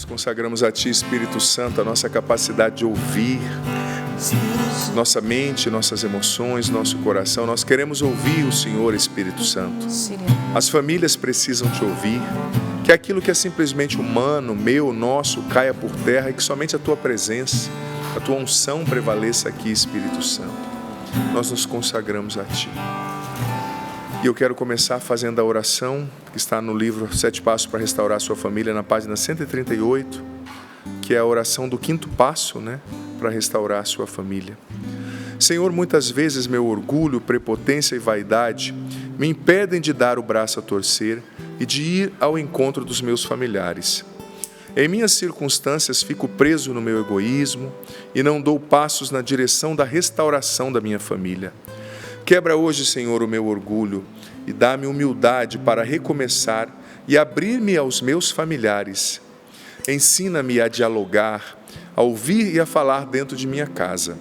consagramos a Ti, Espírito Santo, a nossa capacidade de ouvir, nossa mente, nossas emoções, nosso coração. Nós queremos ouvir o Senhor, Espírito Santo. As famílias precisam Te ouvir. Que aquilo que é simplesmente humano, meu, nosso, caia por terra e que somente a Tua presença, a Tua unção prevaleça aqui, Espírito Santo. Nós nos consagramos a Ti. E eu quero começar fazendo a oração que está no livro 7 Passos para Restaurar a Sua Família, na página 138, que é a oração do 5º passo, para restaurar a sua família. Senhor, muitas vezes meu orgulho, prepotência e vaidade me impedem de dar o braço a torcer e de ir ao encontro dos meus familiares. Em minhas circunstâncias fico preso no meu egoísmo e não dou passos na direção da restauração da minha família. Quebra hoje, Senhor, o meu orgulho e dá-me humildade para recomeçar e abrir-me aos meus familiares. Ensina-me a dialogar, a ouvir e a falar dentro de minha casa.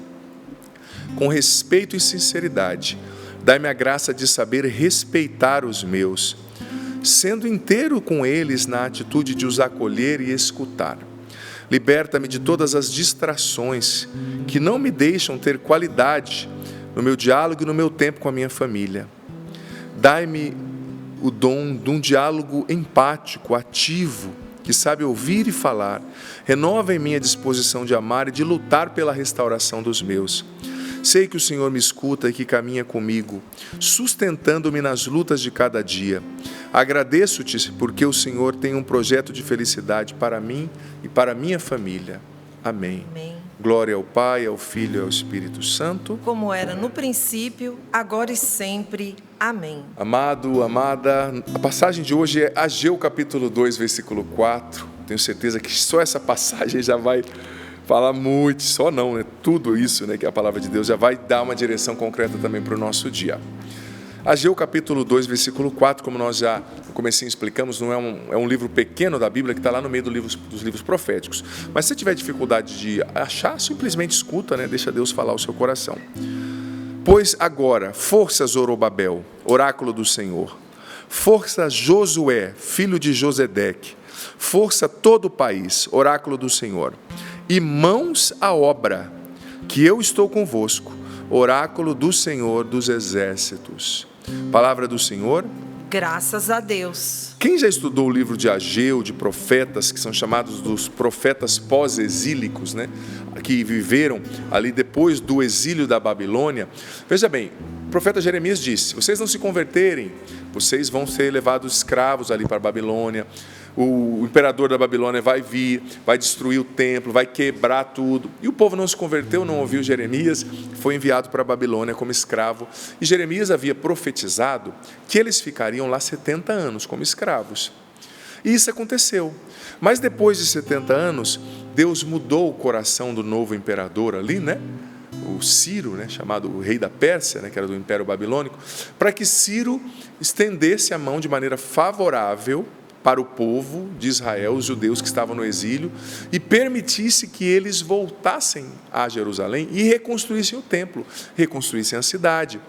Com respeito e sinceridade, dai-me a graça de saber respeitar os meus, sendo inteiro com eles na atitude de os acolher e escutar. Liberta-me de todas as distrações que não me deixam ter qualidade no meu diálogo e no meu tempo com a minha família. Dai-me o dom de um diálogo empático, ativo, que sabe ouvir e falar. Renova em mim a disposição de amar e de lutar pela restauração dos meus. Sei que o Senhor me escuta e que caminha comigo, sustentando-me nas lutas de cada dia. Agradeço-te porque o Senhor tem um projeto de felicidade para mim e para minha família. Amém. Amém. Glória ao Pai, ao Filho e ao Espírito Santo. Como era no princípio, agora e sempre. Amém. Amado, amada, a passagem de hoje é Ageu capítulo 2, versículo 4. Tenho certeza que só essa passagem já vai falar muito, só não, tudo isso, que a palavra de Deus já vai dar uma direção concreta também para o nosso dia. Ageu capítulo 2, versículo 4, como nós já no comecinho explicamos, não é um livro pequeno da Bíblia que está lá no meio dos livros proféticos. Mas se tiver dificuldade de achar, simplesmente escuta, deixa Deus falar ao seu coração. Pois agora, força Zorobabel, oráculo do Senhor, força Josué, filho de Josedeque, força todo o país, oráculo do Senhor, e mãos à obra, que eu estou convosco, oráculo do Senhor dos exércitos. Palavra do Senhor. Graças a Deus. Quem já estudou o livro de Ageu, de profetas, que são chamados dos profetas pós-exílicos, que viveram ali depois do exílio da Babilônia, veja bem, o profeta Jeremias disse: se vocês não se converterem, vocês vão ser levados escravos ali para a Babilônia. O imperador da Babilônia vai vir, vai destruir o templo, vai quebrar tudo. E o povo não se converteu, não ouviu Jeremias, foi enviado para a Babilônia como escravo. E Jeremias havia profetizado que eles ficariam lá 70 anos como escravos. E isso aconteceu. Mas depois de 70 anos, Deus mudou o coração do novo imperador ali, o Ciro, chamado o rei da Pérsia, que era do Império Babilônico, para que Ciro estendesse a mão de maneira favorável para o povo de Israel, os judeus que estavam no exílio, e permitisse que eles voltassem a Jerusalém e reconstruíssem o templo, reconstruíssem a cidade.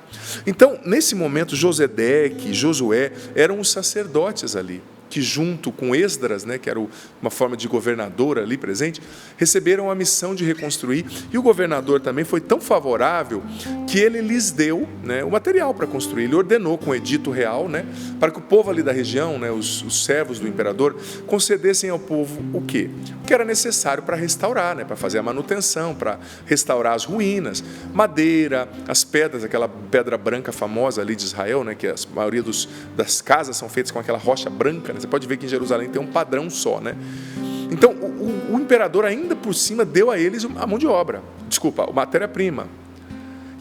Então, nesse momento, Josedeque e Josué eram os sacerdotes ali, que junto com Esdras, que era uma forma de governador ali presente, receberam a missão de reconstruir, e o governador também foi tão favorável que ele lhes deu o material para construir. Ele ordenou com edito real, para que o povo ali da região, os servos do imperador, concedessem ao povo o quê? O que era necessário para restaurar, para fazer a manutenção, para restaurar as ruínas, madeira, as pedras, aquela pedra branca famosa ali de Israel, que a maioria das casas são feitas com aquela rocha branca, Você pode ver que em Jerusalém tem um padrão só, Então, o imperador ainda por cima deu a eles a mão de obra, a matéria-prima.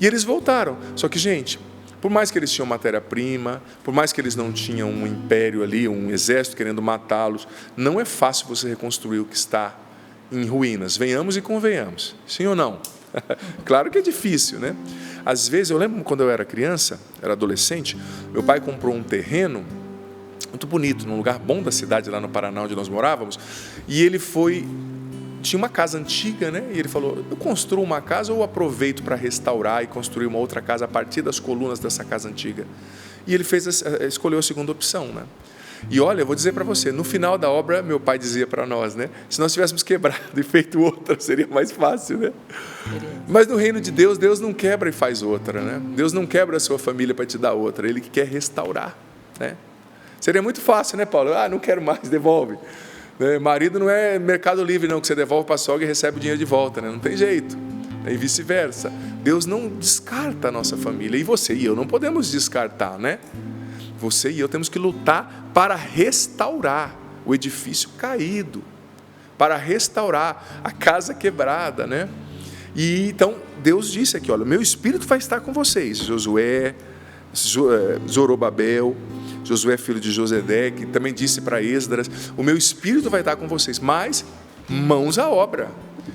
E eles voltaram. Só que, gente, por mais que eles tinham matéria-prima, por mais que eles não tinham um império ali, um exército querendo matá-los, não é fácil você reconstruir o que está em ruínas. Venhamos e convenhamos. Sim ou não? Claro que é difícil, Às vezes, eu lembro quando eu era criança, era adolescente, meu pai comprou um terreno muito bonito, num lugar bom da cidade, lá no Paraná, onde nós morávamos, e ele tinha uma casa antiga, e ele falou: eu construo uma casa ou aproveito para restaurar e construir uma outra casa a partir das colunas dessa casa antiga? E ele escolheu a segunda opção, E olha, eu vou dizer para você, no final da obra, meu pai dizia para nós, né? Se nós tivéssemos quebrado e feito outra, seria mais fácil, né? Mas no reino de Deus, Deus não quebra e faz outra, né? Deus não quebra a sua família para te dar outra, Ele que quer restaurar, né? Seria muito fácil, né, Paulo? Não quero mais, devolve. Né? Marido não é Mercado Livre, não, que você devolve para a sogra e recebe o dinheiro de volta, né? Não tem jeito. E vice-versa. Deus não descarta a nossa família. E você e eu não podemos descartar, né? Você e eu temos que lutar para restaurar o edifício caído, para restaurar a casa quebrada, né? E então Deus disse aqui, olha, meu espírito vai estar com vocês, Josué, Zorobabel, Josué filho de Josedeque, também disse para Esdras, o meu espírito vai estar com vocês, mas mãos à obra.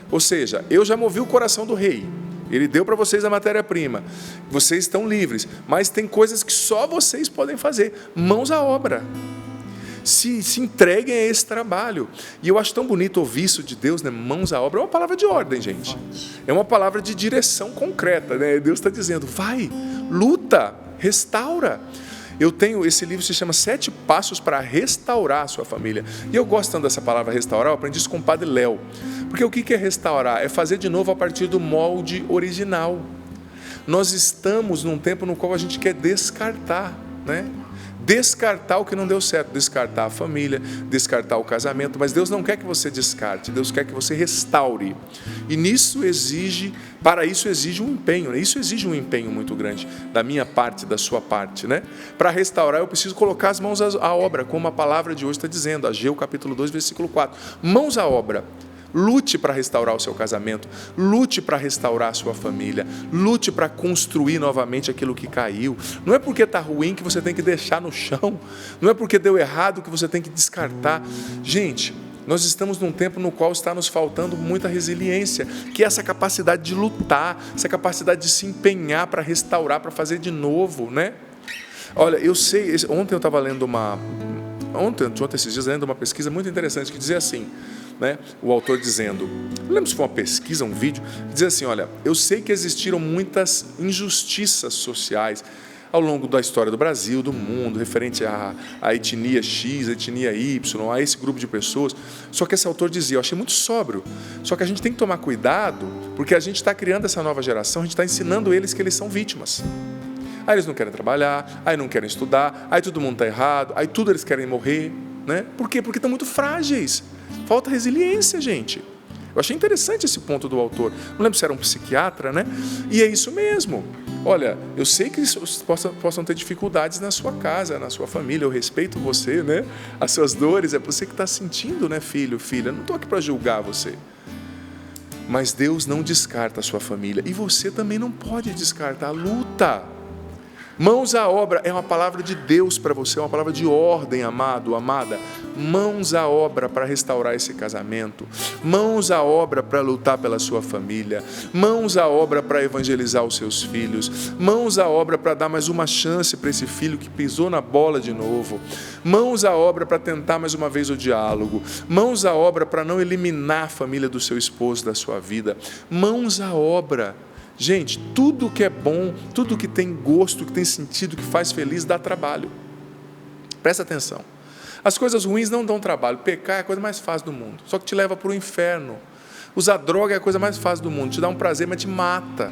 Ou seja, eu já movi o coração do rei, ele deu para vocês a matéria-prima, vocês estão livres, mas tem coisas que só vocês podem fazer, mãos à obra. Se entreguem a esse trabalho. E eu acho tão bonito ouvir isso de Deus, né? Mãos à obra, é uma palavra de ordem, gente. É uma palavra de direção concreta, né? Deus está dizendo, vai, luta, restaura. Eu tenho, esse livro se chama 7 Passos para Restaurar a Sua Família. E eu gosto tanto dessa palavra restaurar, eu aprendi isso com o Padre Léo. Porque o que é restaurar? É fazer de novo a partir do molde original. Nós estamos num tempo no qual a gente quer descartar, né? Descartar o que não deu certo, descartar a família, descartar o casamento, mas Deus não quer que você descarte, Deus quer que você restaure. E para isso exige um empenho, né? Isso exige um empenho muito grande da minha parte, da sua parte, né? Para restaurar eu preciso colocar as mãos à obra, como a palavra de hoje está dizendo, Ageu capítulo 2, versículo 4. Mãos à obra. Lute para restaurar o seu casamento, lute para restaurar a sua família, lute para construir novamente aquilo que caiu. Não é porque está ruim que você tem que deixar no chão, não é porque deu errado que você tem que descartar. Gente, nós estamos num tempo no qual está nos faltando muita resiliência, que é essa capacidade de lutar, essa capacidade de se empenhar para restaurar, para fazer de novo, né? Olha, eu sei, ontem eu estava lendo ontem esses dias, lendo uma pesquisa muito interessante que dizia assim, né? O autor dizendo, não lembro se foi uma pesquisa, um vídeo, dizia assim, olha, eu sei que existiram muitas injustiças sociais ao longo da história do Brasil, do mundo, referente à etnia X, à etnia Y, a esse grupo de pessoas, só que esse autor dizia, eu achei muito sóbrio, só que a gente tem que tomar cuidado, porque a gente está criando essa nova geração, a gente está ensinando eles que eles são vítimas. Aí eles não querem trabalhar, aí não querem estudar, aí todo mundo está errado, aí tudo eles querem morrer, né? Por quê? Porque estão muito frágeis. Falta resiliência, gente. Eu achei interessante esse ponto do autor. Não lembro se era um psiquiatra, né? E é isso mesmo. Olha, eu sei que possam ter dificuldades na sua casa, na sua família. Eu respeito você, né? As suas dores, é você que está sentindo, né, filho, filha? Eu não estou aqui para julgar você. Mas Deus não descarta a sua família. E você também não pode descartar. Luta. Mãos à obra é uma palavra de Deus para você, é uma palavra de ordem, amado, amada. Mãos à obra para restaurar esse casamento, mãos à obra para lutar pela sua família, mãos à obra para evangelizar os seus filhos, mãos à obra para dar mais uma chance para esse filho que pisou na bola de novo, mãos à obra para tentar mais uma vez o diálogo, mãos à obra para não eliminar a família do seu esposo da sua vida, mãos à obra. Gente, tudo que é bom, tudo que tem gosto, que tem sentido, que faz feliz, dá trabalho. Presta atenção. As coisas ruins não dão trabalho. Pecar é a coisa mais fácil do mundo, só que te leva para o inferno. Usar droga é a coisa mais fácil do mundo, te dá um prazer, mas te mata.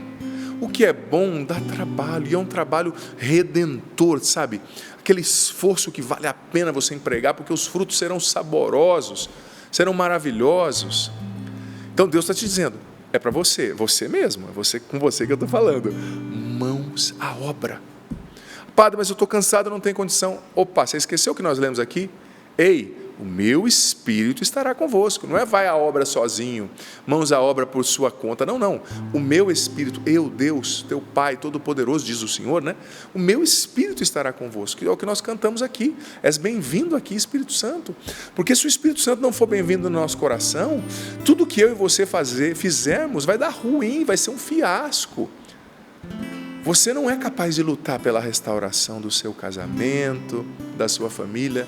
O que é bom dá trabalho, e é um trabalho redentor, sabe? Aquele esforço que vale a pena você empregar, porque os frutos serão saborosos, serão maravilhosos. Então Deus está te dizendo, é para você, você mesmo, é com você que eu estou falando. Mãos à obra. Padre, mas eu estou cansado, não tenho condição. Opa, você esqueceu o que nós lemos aqui? Ei, o meu Espírito estará convosco. Não é vai à obra sozinho, mãos à obra por sua conta. Não, não. O meu Espírito, eu, Deus, teu Pai Todo-Poderoso, diz o Senhor, né? O meu Espírito estará convosco. É o que nós cantamos aqui. És bem-vindo aqui, Espírito Santo. Porque se o Espírito Santo não for bem-vindo no nosso coração, tudo que eu e você fizermos vai dar ruim, vai ser um fiasco. Você não é capaz de lutar pela restauração do seu casamento, da sua família,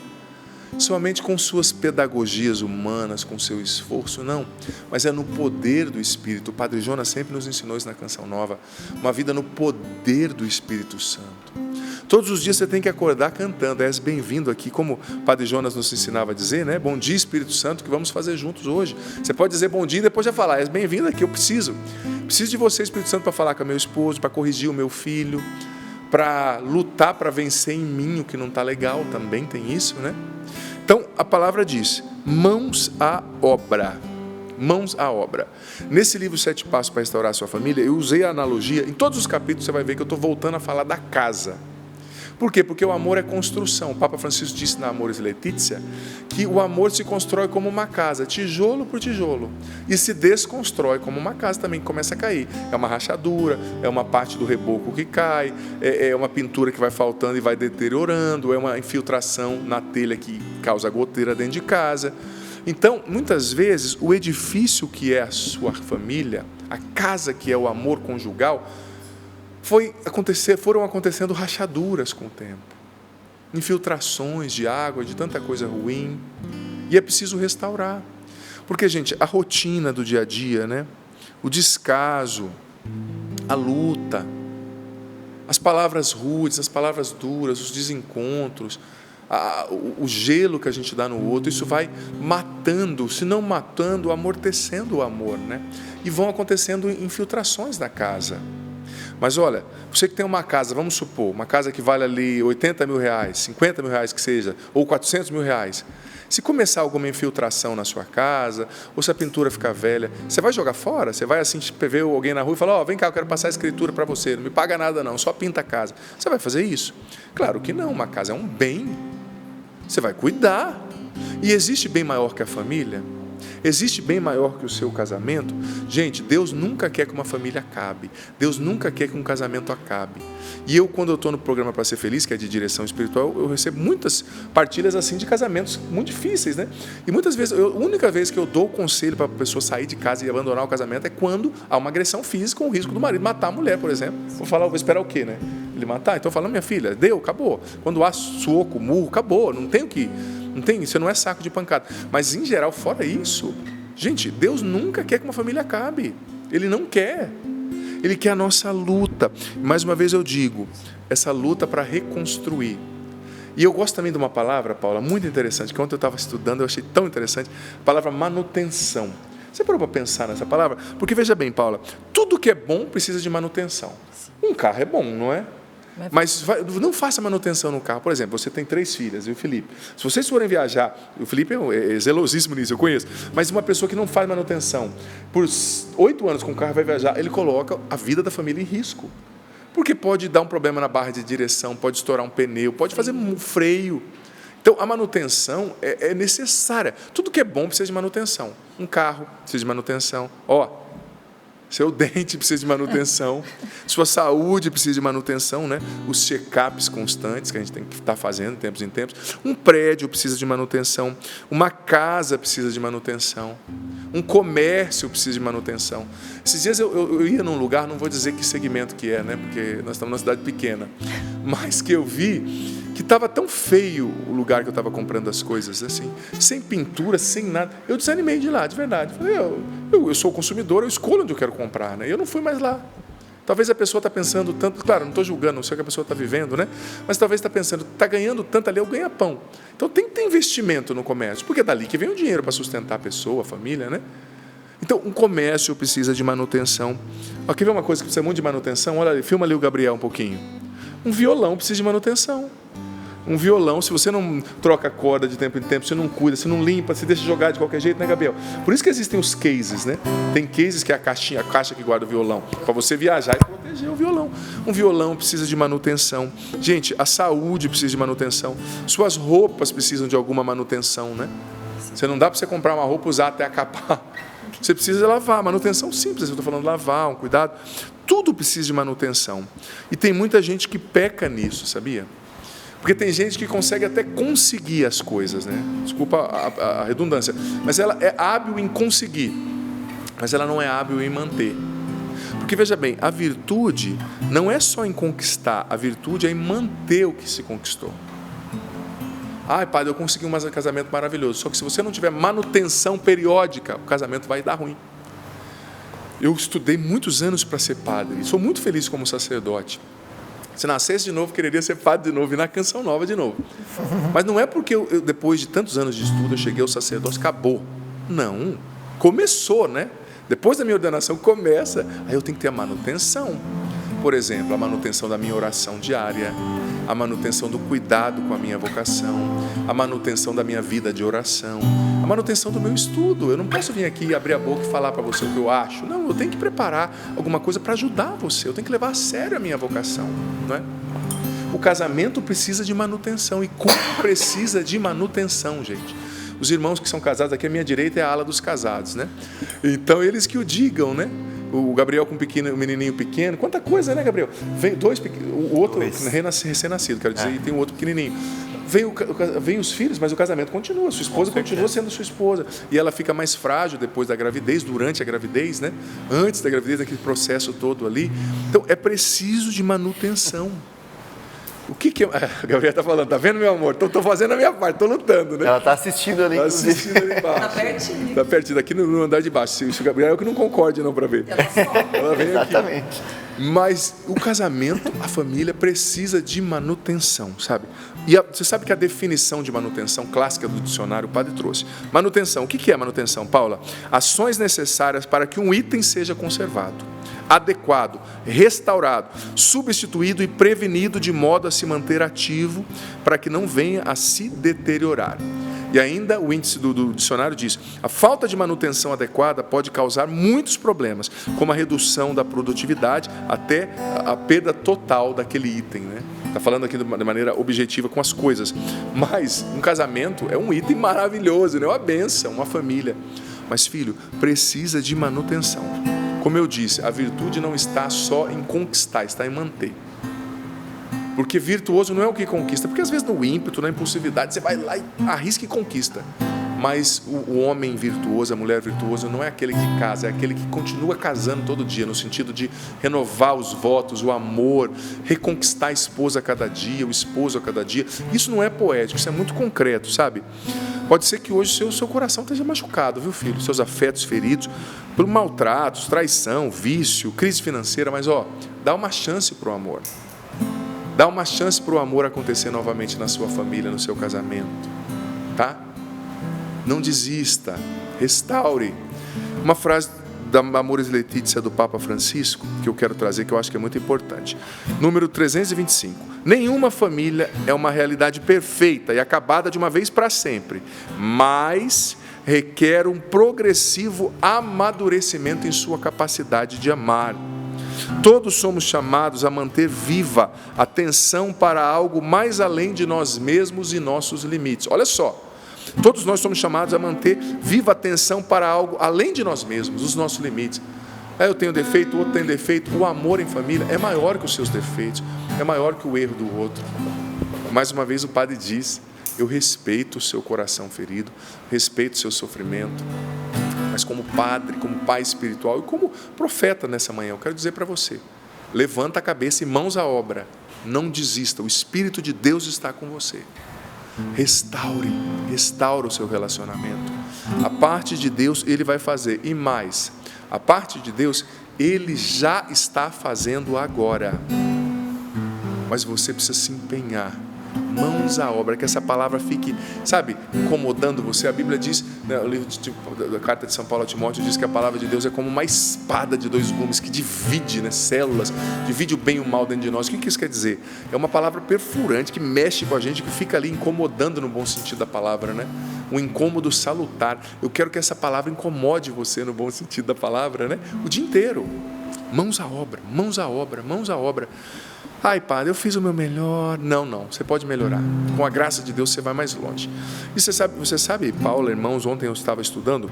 somente com suas pedagogias humanas, com seu esforço, não, mas é no poder do Espírito. O Padre Jonas sempre nos ensinou isso na Canção Nova, uma vida no poder do Espírito Santo. Todos os dias você tem que acordar cantando. És bem-vindo aqui, como o Padre Jonas nos ensinava a dizer, né? Bom dia, Espírito Santo, que vamos fazer juntos hoje. Você pode dizer bom dia e depois já falar, és bem-vindo aqui, eu preciso de você, Espírito Santo, para falar com o meu esposo, para corrigir o meu filho, para lutar, para vencer em mim o que não está legal, também tem isso, né? Então, a palavra diz, mãos à obra. Mãos à obra. Nesse livro 7 Passos para Restaurar a Sua Família, eu usei a analogia, em todos os capítulos você vai ver que eu estou voltando a falar da casa. Por quê? Porque o amor é construção. O Papa Francisco disse na Amoris Laetitia que o amor se constrói como uma casa, tijolo por tijolo, e se desconstrói como uma casa também que começa a cair. É uma rachadura, é uma parte do reboco que cai, é uma pintura que vai faltando e vai deteriorando, é uma infiltração na telha que causa goteira dentro de casa. Então, muitas vezes, o edifício que é a sua família, a casa que é o amor conjugal, foram acontecendo rachaduras com o tempo, infiltrações de água, de tanta coisa ruim, e é preciso restaurar. Porque, gente, a rotina do dia a dia, né? O descaso, a luta, as palavras rudes, as palavras duras, os desencontros, o gelo que a gente dá no outro, isso vai matando, se não matando, amortecendo o amor, né? E vão acontecendo infiltrações na casa. Mas olha, você que tem uma casa, vamos supor, uma casa que vale ali 80 mil reais, 50 mil reais que seja, ou 400 mil reais, se começar alguma infiltração na sua casa, ou se a pintura ficar velha, você vai jogar fora? Você vai assim, ver alguém na rua e falar, vem cá, eu quero passar a escritura para você, não me paga nada não, só pinta a casa. Você vai fazer isso? Claro que não, uma casa é um bem. Você vai cuidar. E existe bem maior que a família? Existe bem maior que o seu casamento? Gente, Deus nunca quer que uma família acabe. Deus nunca quer que um casamento acabe. E eu, quando eu estou no programa Para Ser Feliz, que é de direção espiritual, eu recebo muitas partilhas assim de casamentos muito difíceis, né? E muitas vezes, a única vez que eu dou conselho para a pessoa sair de casa e abandonar o casamento é quando há uma agressão física, com o risco do marido matar a mulher, por exemplo. Vou esperar o quê, né? Ele matar? Então eu falo, minha filha, deu, acabou. Quando há soco, murro, acabou. Não tem o que... Não tem, isso não é saco de pancada. Mas, em geral, fora isso, gente, Deus nunca quer que uma família acabe. Ele não quer. Ele quer a nossa luta. Mais uma vez eu digo, essa luta para reconstruir. E eu gosto também de uma palavra, Paula, muito interessante, que ontem eu estava estudando, eu achei tão interessante, a palavra manutenção. Você parou para pensar nessa palavra? Porque, veja bem, Paula, tudo que é bom precisa de manutenção. Um carro é bom, não é? Mas não faça manutenção no carro. Por exemplo, você tem 3 filhas, e o Felipe. Se vocês forem viajar, o Felipe é zelosíssimo nisso, eu conheço, mas uma pessoa que não faz manutenção, por 8 anos com o carro vai viajar, ele coloca a vida da família em risco. Porque pode dar um problema na barra de direção, pode estourar um pneu, pode fazer um freio. Então, a manutenção é necessária. Tudo que é bom precisa de manutenção. Um carro precisa de manutenção. Seu dente precisa de manutenção, sua saúde precisa de manutenção, né? Os check-ups constantes que a gente tem que estar fazendo de tempos em tempos. Um prédio precisa de manutenção, uma casa precisa de manutenção, um comércio precisa de manutenção. Esses dias eu ia num lugar, não vou dizer que segmento que é, né? Porque nós estamos numa cidade pequena, mas que eu vi que estava tão feio o lugar que eu estava comprando as coisas, assim, sem pintura, sem nada. Eu desanimei de ir lá, de verdade. Falei, eu sou consumidor, eu escolho onde eu quero comprar, né? Eu não fui mais lá. Talvez a pessoa está pensando tanto, claro, não estou julgando, não sei o que a pessoa está vivendo, né? Mas talvez está pensando, está ganhando tanto ali, eu ganho pão. Então tem que ter investimento no comércio, porque é dali que vem o dinheiro para sustentar a pessoa, a família, né? Então, um comércio precisa de manutenção. Aqui vem uma coisa que precisa muito de manutenção, olha ali, filma ali o Gabriel um pouquinho. Um violão precisa de manutenção. Um violão, se você não troca a corda de tempo em tempo, você não cuida, você não limpa, você deixa jogar de qualquer jeito, né, Gabriel? Por isso que existem os cases, né? Tem cases que é a caixa que guarda o violão, para você viajar e proteger o violão. Um violão precisa de manutenção. Gente, a saúde precisa de manutenção. Suas roupas precisam de alguma manutenção, né? Você não dá para você comprar uma roupa e usar até acabar. Você precisa lavar, manutenção simples, eu estou falando lavar, um cuidado. Tudo precisa de manutenção. E tem muita gente que peca nisso, sabia? Porque tem gente que consegue até conseguir as coisas, né? Desculpa a redundância, mas ela é hábil em conseguir, mas ela não é hábil em manter. Porque, veja bem, a virtude não é só em conquistar, a virtude é em manter o que se conquistou. Ai, padre, eu consegui um casamento maravilhoso, só que se você não tiver manutenção periódica, o casamento vai dar ruim. Eu estudei muitos anos para ser padre, e sou muito feliz como sacerdote. Se nascesse de novo, quereria ser padre de novo e na canção nova de novo. Mas não é porque eu, depois de tantos anos de estudo, eu cheguei ao sacerdócio, acabou. Não, começou, né? Depois da minha ordenação começa, aí eu tenho que ter a manutenção. Por exemplo, a manutenção da minha oração diária, a manutenção do cuidado com a minha vocação, a manutenção da minha vida de oração, a manutenção do meu estudo. Eu não posso vir aqui abrir a boca e falar para você o que eu acho. Não, eu tenho que preparar alguma coisa para ajudar você. Eu tenho que levar a sério a minha vocação, não é? O casamento precisa de manutenção. E como precisa de manutenção, gente? Os irmãos que são casados, aqui à minha direita é a ala dos casados, né? Então, eles que o digam, né? O Gabriel com um menininho pequeno. Quanta coisa, né, Gabriel? Vem dois pequenos, o outro recém-nascido, quero dizer, e tem o outro pequenininho. Vem os filhos, mas o casamento continua. Sua esposa continua sendo sua esposa. E ela fica mais frágil depois da gravidez, durante a gravidez, né? Antes da gravidez, aquele processo todo ali. Então, é preciso de manutenção. O que a Gabriela está falando? Está vendo, meu amor? Estou fazendo a minha parte, estou lutando, né? Ela está assistindo ali. Está assistindo ali embaixo. Está pertinho. Está pertinho, aqui no andar de baixo. Se o Gabriel que não concorde não para ver. Ela vem Exatamente. Aqui. Mas o casamento, a família precisa de manutenção, sabe? E você sabe que a definição de manutenção clássica do dicionário o padre trouxe. Manutenção, o que é manutenção, Paula? Ações necessárias para que um item seja conservado, adequado, restaurado, substituído e prevenido de modo a se manter ativo para que não venha a se deteriorar. E ainda o índice do dicionário diz: a falta de manutenção adequada pode causar muitos problemas, como a redução da produtividade até a perda total daquele item, né? Está falando aqui de maneira objetiva com as coisas. Mas um casamento é um item maravilhoso, né? Uma bênção, uma família. Mas, filho, precisa de manutenção. Como eu disse, a virtude não está só em conquistar, está em manter. Porque virtuoso não é o que conquista, porque às vezes no ímpeto, na impulsividade, você vai lá e arrisca e conquista. Mas o homem virtuoso, a mulher virtuosa, não é aquele que casa, é aquele que continua casando todo dia, no sentido de renovar os votos, o amor, reconquistar a esposa a cada dia, o esposo a cada dia. Isso não é poético, isso é muito concreto, sabe? Pode ser que hoje o seu coração esteja machucado, viu, filho? Seus afetos feridos por maltratos, traição, vício, crise financeira, mas dá uma chance para o amor. Dá uma chance para o amor acontecer novamente na sua família, no seu casamento, tá? Não desista, restaure. Uma frase da Amoris Laetitia do Papa Francisco, que eu quero trazer, que eu acho que é muito importante. Número 325. Nenhuma família é uma realidade perfeita e acabada de uma vez para sempre, mas requer um progressivo amadurecimento em sua capacidade de amar. Todos somos chamados a manter viva a tensão para algo mais além de nós mesmos e nossos limites. Olha só, todos nós somos chamados a manter viva a tensão para algo além de nós mesmos, os nossos limites. Eu tenho defeito, o outro tem defeito. O amor em família é maior que os seus defeitos, é maior que o erro do outro. Mais uma vez o padre diz: eu respeito o seu coração ferido, respeito o seu sofrimento. Mas como padre, como pai espiritual e como profeta nessa manhã, eu quero dizer para você: levanta a cabeça e mãos à obra. Não desista, o Espírito de Deus está com você. Restaura o seu relacionamento. A parte de Deus Ele vai fazer, e mais, a parte de Deus Ele já está fazendo agora. Mas você precisa se empenhar. Mãos à obra, que essa palavra fique, sabe, incomodando você. A Bíblia diz, né, o livro da carta de São Paulo a Timóteo diz que a palavra de Deus é como uma espada de dois gumes que divide, né, células, divide o bem e o mal dentro de nós. O que isso quer dizer? É uma palavra perfurante que mexe com a gente, que fica ali incomodando no bom sentido da palavra, né? Um incômodo salutar. Eu quero que essa palavra incomode você no bom sentido da palavra, né? O dia inteiro. Mãos à obra, mãos à obra, mãos à obra. Ai, padre, eu fiz o meu melhor. Não, você pode melhorar. Com a graça de Deus você vai mais longe. E você sabe, Paulo, irmãos, ontem eu estava estudando,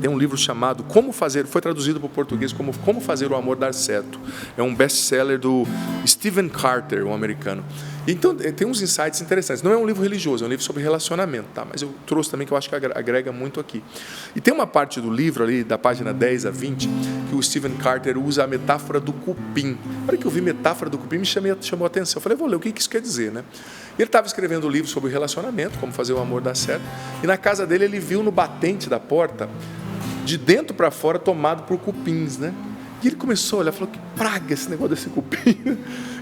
tem um livro chamado Como Fazer, foi traduzido para o português como Como Fazer o Amor Dar Certo. É um best-seller do Stephen Carter, um americano. Então, tem uns insights interessantes. Não é um livro religioso, é um livro sobre relacionamento, tá? Mas eu trouxe também que eu acho que agrega muito aqui. E tem uma parte do livro ali, da página 10 a 20, que o Stephen Carter usa a metáfora do cupim. Na hora que eu vi metáfora do cupim, me chamou a atenção. Eu falei, vou ler, o que isso quer dizer, né? Ele estava escrevendo um livro sobre relacionamento, como fazer o amor dar certo, e na casa dele ele viu no batente da porta, de dentro para fora, tomado por cupins, né? E ele começou a olhar, falou, que praga esse negócio desse cupim.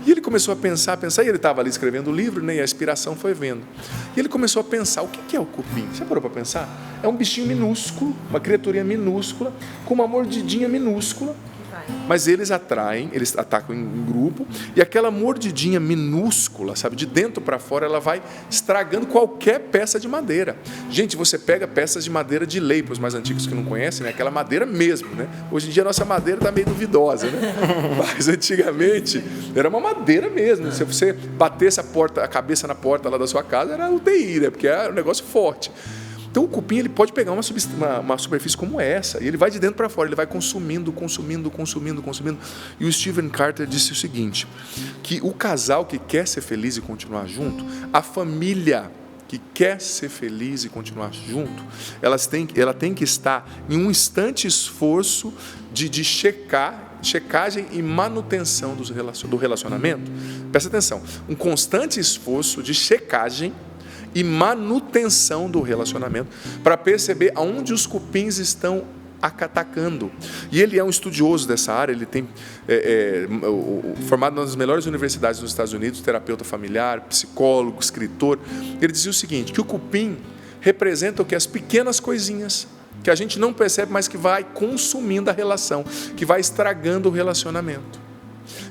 E ele começou a pensar, e ele estava ali escrevendo o livro, né, e a inspiração foi vendo. E ele começou a pensar, o que é o cupim? Você parou para pensar? É um bichinho minúsculo, uma criaturinha minúscula, com uma mordidinha minúscula, mas eles atacam em grupo, e aquela mordidinha minúscula, sabe, de dentro para fora, ela vai estragando qualquer peça de madeira. Gente, você pega peças de madeira de lei, para os mais antigos que não conhecem, né, aquela madeira mesmo, né? Hoje em dia a nossa madeira está meio duvidosa, né? Mas antigamente era uma madeira mesmo. Se você batesse a cabeça na porta lá da sua casa, era UTI, né? Porque era um negócio forte. Então o cupim ele pode pegar uma superfície como essa, e ele vai de dentro para fora, ele vai consumindo. E o Stephen Carter disse o seguinte, que o casal que quer ser feliz e continuar junto, a família que quer ser feliz e continuar junto, ela tem que estar em um instante esforço de checagem e manutenção do relacionamento. Presta atenção, um constante esforço de checagem e manutenção do relacionamento, para perceber aonde os cupins estão atacando. E ele é um estudioso dessa área, ele tem formado nas melhores universidades dos Estados Unidos, terapeuta familiar, psicólogo, escritor. Ele dizia o seguinte, que o cupim representa o que? As pequenas coisinhas que a gente não percebe, mas que vai consumindo a relação, que vai estragando o relacionamento,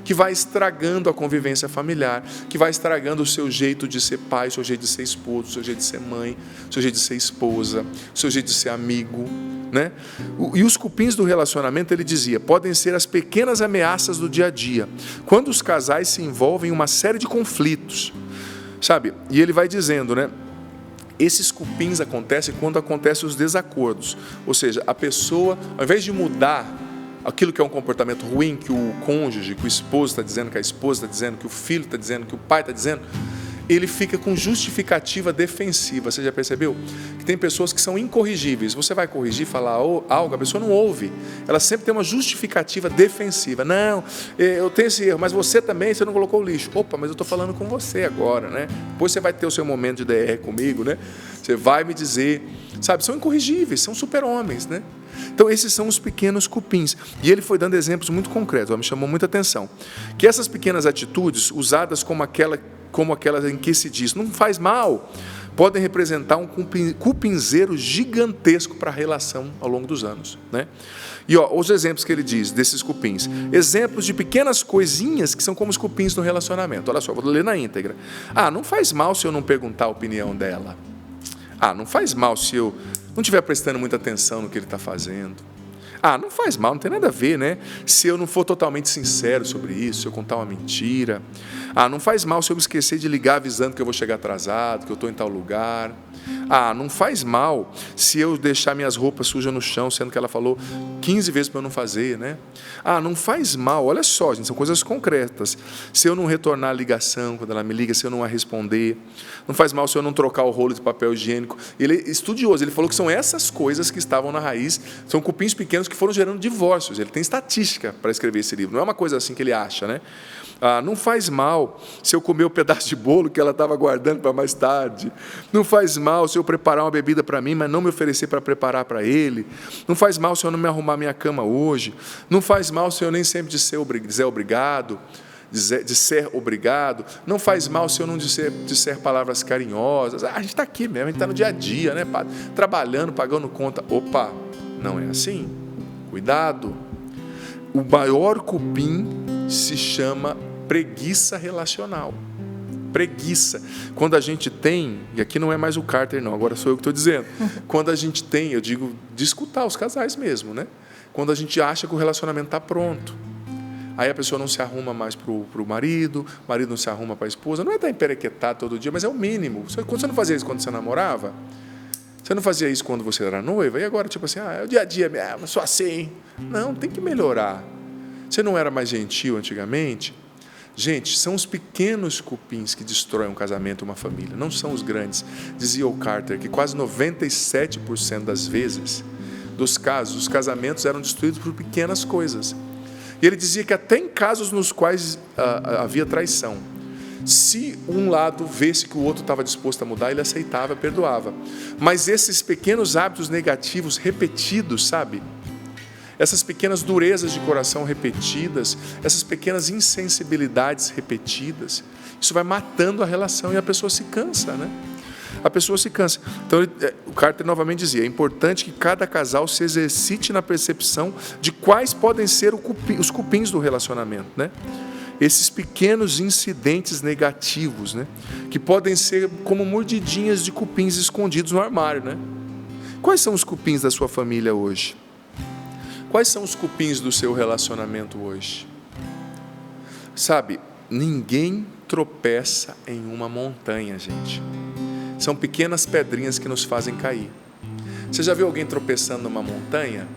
que vai estragando a convivência familiar, que vai estragando o seu jeito de ser pai, o seu jeito de ser esposo, o seu jeito de ser mãe, o seu jeito de ser esposa, o seu jeito de ser amigo, né? E os cupins do relacionamento, ele dizia, podem ser as pequenas ameaças do dia a dia, quando os casais se envolvem em uma série de conflitos, sabe? E ele vai dizendo, né? Esses cupins acontecem quando acontecem os desacordos, ou seja, a pessoa, ao invés de mudar aquilo que é um comportamento ruim, que o cônjuge, que o esposo está dizendo, que a esposa está dizendo, que o filho está dizendo, que o pai está dizendo, ele fica com justificativa defensiva. Você já percebeu? Que tem pessoas que são incorrigíveis. Você vai corrigir, falar algo, a pessoa não ouve. Ela sempre tem uma justificativa defensiva. Não, eu tenho esse erro, mas você também, você não colocou o lixo. Opa, mas eu estou falando com você agora, né? Depois você vai ter o seu momento de DR comigo, né? Você vai me dizer, sabe, são incorrigíveis, são super-homens, né? Então esses são os pequenos cupins, e ele foi dando exemplos muito concretos, me chamou muita atenção, que essas pequenas atitudes, usadas como aquelas em que se diz, não faz mal, podem representar um cupinzeiro gigantesco para a relação ao longo dos anos, né? E os exemplos que ele diz desses cupins, exemplos de pequenas coisinhas que são como os cupins no relacionamento. Olha só, vou ler na íntegra. Não faz mal se eu não perguntar a opinião dela. Não faz mal se eu não estiver prestando muita atenção no que ele está fazendo. Não faz mal, não tem nada a ver, né? Se eu não for totalmente sincero sobre isso, se eu contar uma mentira. Não faz mal se eu me esquecer de ligar avisando que eu vou chegar atrasado, que eu estou em tal lugar. Não faz mal se eu deixar minhas roupas sujas no chão, sendo que ela falou 15 vezes para eu não fazer, né? Não faz mal, olha só, gente, são coisas concretas. Se eu não retornar a ligação quando ela me liga, se eu não a responder. Não faz mal se eu não trocar o rolo de papel higiênico. Ele é estudioso, ele falou que são essas coisas que estavam na raiz, são cupins pequenos que foram gerando divórcios. Ele tem estatística para escrever esse livro, não é uma coisa assim que ele acha, né? Não faz mal se eu comer o pedaço de bolo que ela estava guardando para mais tarde. Não faz mal se eu preparar uma bebida para mim, mas não me oferecer para preparar para ele. Não faz mal se eu não me arrumar minha cama hoje. Não faz mal se eu nem sempre dizer obrigado. Não faz mal se eu não disser palavras carinhosas. A gente está aqui mesmo, a gente está no dia a dia, né, padre? Trabalhando, pagando conta. Opa, não é assim. Cuidado. O maior cupim se chama preguiça relacional. Preguiça. Quando a gente tem, e aqui não é mais o Carter não, agora sou eu que estou dizendo. Quando a gente tem, eu digo, de escutar os casais mesmo, né? Quando a gente acha que o relacionamento está pronto. Aí a pessoa não se arruma mais para o marido não se arruma para a esposa. Não é estar emperequetado todo dia, mas é o mínimo. Você não fazia isso quando você namorava? Você não fazia isso quando você era noiva? E agora, tipo assim, é o dia a dia mesmo, só assim. Não, tem que melhorar. Você não era mais gentil antigamente? Gente, são os pequenos cupins que destroem um casamento, uma família, não são os grandes. Dizia o Carter que quase 97% das vezes, dos casos, os casamentos eram destruídos por pequenas coisas. E ele dizia que até em casos nos quais havia traição, se um lado visse que o outro estava disposto a mudar, ele aceitava, perdoava. Mas esses pequenos hábitos negativos repetidos, sabe? essas pequenas durezas de coração repetidas, essas pequenas insensibilidades repetidas, isso vai matando a relação e a pessoa se cansa, né? A pessoa se cansa. Então, o Carter novamente dizia, é importante que cada casal se exercite na percepção de quais podem ser os cupins do relacionamento, né? Esses pequenos incidentes negativos, né? Que podem ser como mordidinhas de cupins escondidos no armário, né? Quais são os cupins da sua família hoje? Quais são os cupins do seu relacionamento hoje? Sabe, ninguém tropeça em uma montanha, gente. São pequenas pedrinhas que nos fazem cair. Você já viu alguém tropeçando numa montanha?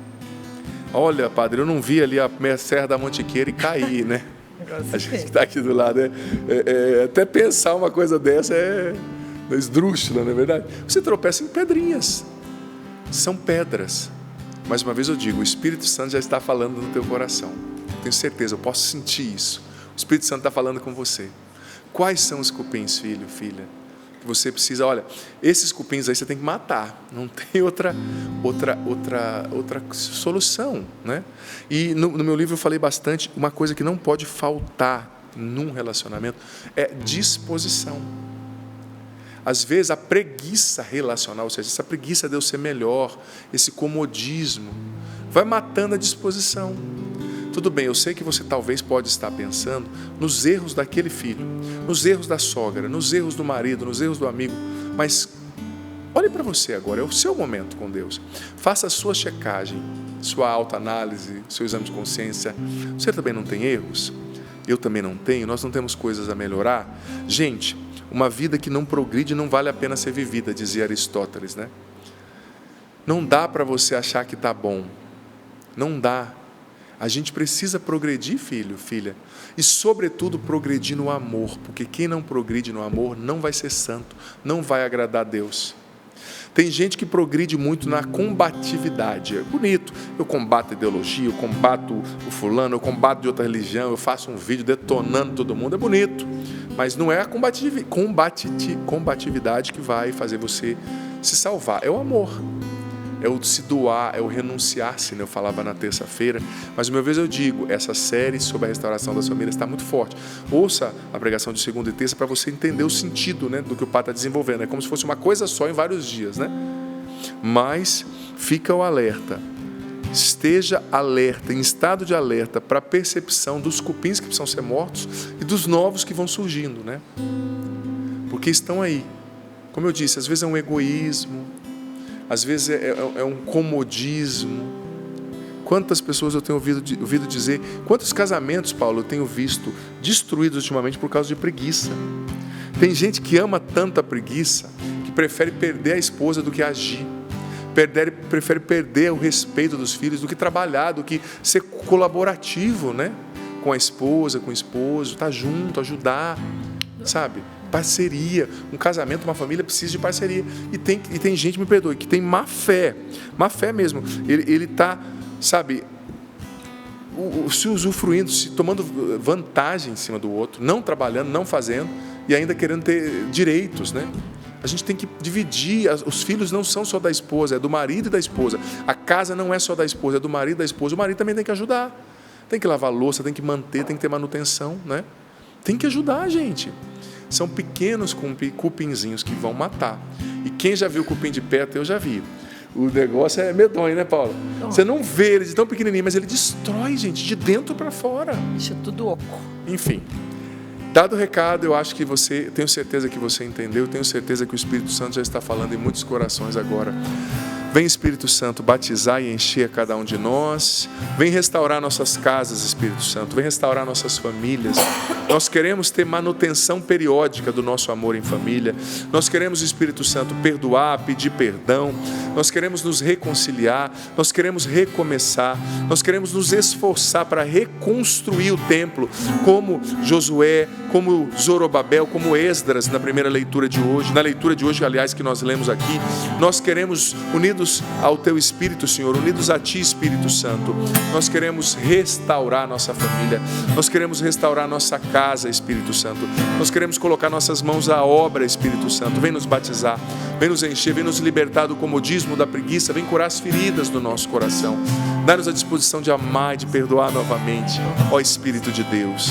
Olha, padre, eu não vi ali a Serra da Mantiqueira e cair, né? A gente está aqui do lado. Até pensar uma coisa dessa é esdrúxula, não é verdade? Você tropeça em pedrinhas. São pedras. Mais uma vez eu digo, o Espírito Santo já está falando no teu coração. Tenho certeza, eu posso sentir isso. O Espírito Santo está falando com você. Quais são os cupins, filho, filha? Que você precisa, olha, esses cupins aí você tem que matar. Não tem outra solução, né? E no meu livro eu falei bastante, uma coisa que não pode faltar num relacionamento é disposição. Às vezes a preguiça relacional, ou seja, essa preguiça de eu ser melhor, esse comodismo, vai matando a disposição. Tudo bem, eu sei que você talvez pode estar pensando nos erros daquele filho, nos erros da sogra, nos erros do marido, nos erros do amigo, mas olhe para você agora, é o seu momento com Deus. Faça a sua checagem, sua autoanálise, seu exame de consciência. Você também não tem erros? Eu também não tenho, nós não temos coisas a melhorar? Gente, uma vida que não progride não vale a pena ser vivida, dizia Aristóteles, né? Não dá para você achar que está bom. Não dá. A gente precisa progredir, filho, filha. E, sobretudo, progredir no amor. Porque quem não progride no amor não vai ser santo, não vai agradar a Deus. Tem gente que progride muito na combatividade. É bonito. Eu combato a ideologia, eu combato o fulano, eu combato de outra religião, eu faço um vídeo detonando todo mundo. É bonito. Mas não é a combatividade que vai fazer você se salvar. É o amor. É o se doar, é o renunciar-se, né? Eu falava na terça-feira. Mas uma vez eu digo, essa série sobre a restauração das famílias está muito forte. Ouça a pregação de segunda e terça para você entender o sentido, né, do que o Pai está desenvolvendo. É como se fosse uma coisa só em vários dias, né? Mas fica o alerta. Esteja alerta, em estado de alerta, para a percepção dos cupins que precisam ser mortos e dos novos que vão surgindo, né? Porque estão aí. Como eu disse, às vezes é um egoísmo, às vezes é um comodismo. Quantas pessoas eu tenho ouvido dizer, quantos casamentos, Paulo, eu tenho visto destruídos ultimamente por causa de preguiça. Tem gente que ama tanto a preguiça que prefere perder a esposa do que agir. Prefere perder o respeito dos filhos do que trabalhar, do que ser colaborativo, né? Com a esposa, com o esposo, estar junto, ajudar, sabe? Parceria. Um casamento, uma família precisa de parceria. E tem gente, me perdoe, que tem má fé mesmo. Ele está, sabe, se usufruindo, se tomando vantagem em cima do outro, não trabalhando, não fazendo e ainda querendo ter direitos, né? A gente tem que dividir. Os filhos não são só da esposa, é do marido e da esposa. A casa não é só da esposa, é do marido e da esposa. O marido também tem que ajudar. Tem que lavar louça, tem que manter, tem que ter manutenção, né? Tem que ajudar, gente. São pequenos cupinzinhos que vão matar. E quem já viu o cupim de perto, eu já vi. O negócio é medonho, né, Paulo? Você não vê ele de tão pequenininho, mas ele destrói, gente, de dentro para fora. Deixa tudo oco. Enfim, dado o recado, eu acho que tenho certeza que você entendeu, tenho certeza que o Espírito Santo já está falando em muitos corações agora. Vem, Espírito Santo, batizar e encher cada um de nós. Vem restaurar nossas casas, Espírito Santo. Vem restaurar nossas famílias. Nós queremos ter manutenção periódica do nosso amor em família. Nós queremos, Espírito Santo, perdoar, pedir perdão. Nós queremos nos reconciliar. Nós queremos recomeçar. Nós queremos nos esforçar para reconstruir o templo, como Josué, como Zorobabel, como Esdras, na primeira leitura de hoje. Na leitura de hoje, aliás, que nós lemos aqui. Nós queremos, unidos ao Teu Espírito, Senhor, unidos a Ti, Espírito Santo, nós queremos restaurar nossa família, nós queremos restaurar nossa casa, Espírito Santo, nós queremos colocar nossas mãos à obra, Espírito Santo. Vem nos batizar, vem nos encher, vem nos libertar do comodismo, da preguiça, vem curar as feridas do nosso coração, Dá-nos a disposição de amar e de perdoar novamente, ó Espírito de Deus.